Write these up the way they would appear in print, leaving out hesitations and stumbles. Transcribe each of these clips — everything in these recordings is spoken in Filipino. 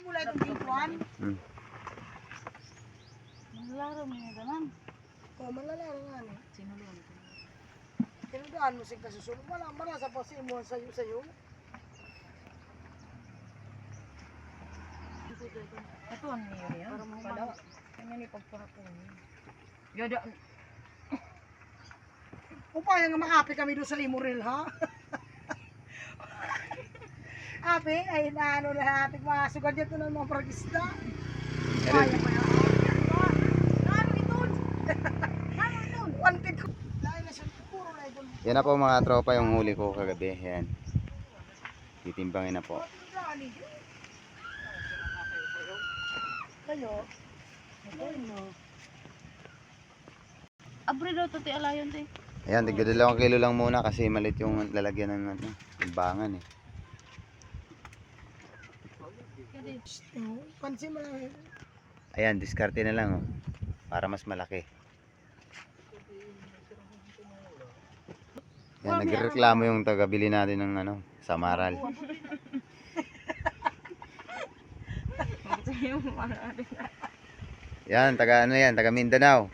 mulai itong pintuan. Manlalaro mo na naman. Oh, manlalaro nga ni. Sinulungan ko. Tinudaan mo sing kasusunod. Wala man sa pasimo sayo. Ito ang niyo yan. Para mo pala. Ano ni pagpura ko. Yoda. Upaya nga maapi kami doon sa Limuril, ha? Api, ay naano na ating mga sugar dyan ito ng mga paragista. Upaya pa yan. Ano ito? Ano ito? Wanted ko. Dahil na siya, puro na ito. Yan na po mga tropa yung huli ko kagabi. Yan. Titimbangin na po. Kayo? Abre daw to ti alayon te. Ayan, tigda 2 kilo lang muna kasi malit yung lalagyan ng timbangan eh. Pansin mo lang. Ayan, diskarte na lang oh. Para mas malaki. Yan, nagreklamo yung taga-bili natin ng samaral. Yan, taga taga Mindanao.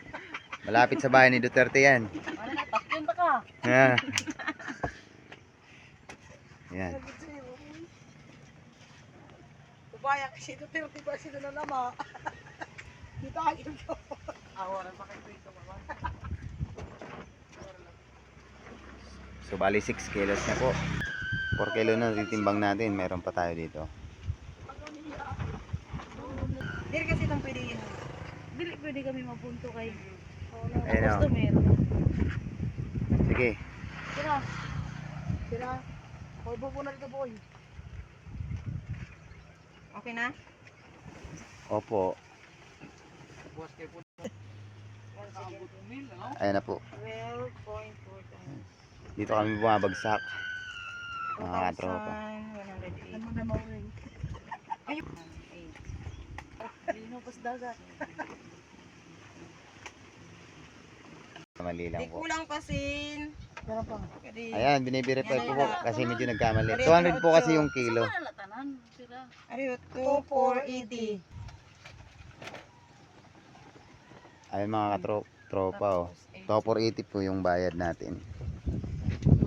Malapit sa bahay ni Duterte yan. Takyon ta ka. Yeah. Yan. Upaya kasi ito 30 ba sila na nama. Dito agad ko. Awaran pa kayo ito mama. So bali 6 kilos na po. 4 kilo na titimbang natin. Meron pa tayo dito. Dili kasi itong pwede yun. Dili pwede kami mapunto kay Ayun o. customer. Sige. Sira. Hoy, bubo na dito boy. Okay na? Opo. Ayan na po. 12.4 Dito kami bumabagsak. Mga katropa. 108. Ano na mauring? Ayun. Lino pas dagat. Mali lang Di po. kulang pasin. Meron pa. Ayan, binibirit po kasi medyo nagkamali. 200 po kasi yung kilo. Ariyo, 2,480. Ayun mga katropa oh. 2,480 po yung bayad natin.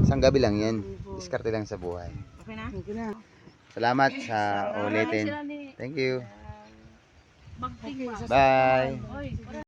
Isang gabi lang yan. Diskarte lang sa buhay. Okay na? Okay na. Salamat sa ulitin. Thank you. Magting Okay, Bye.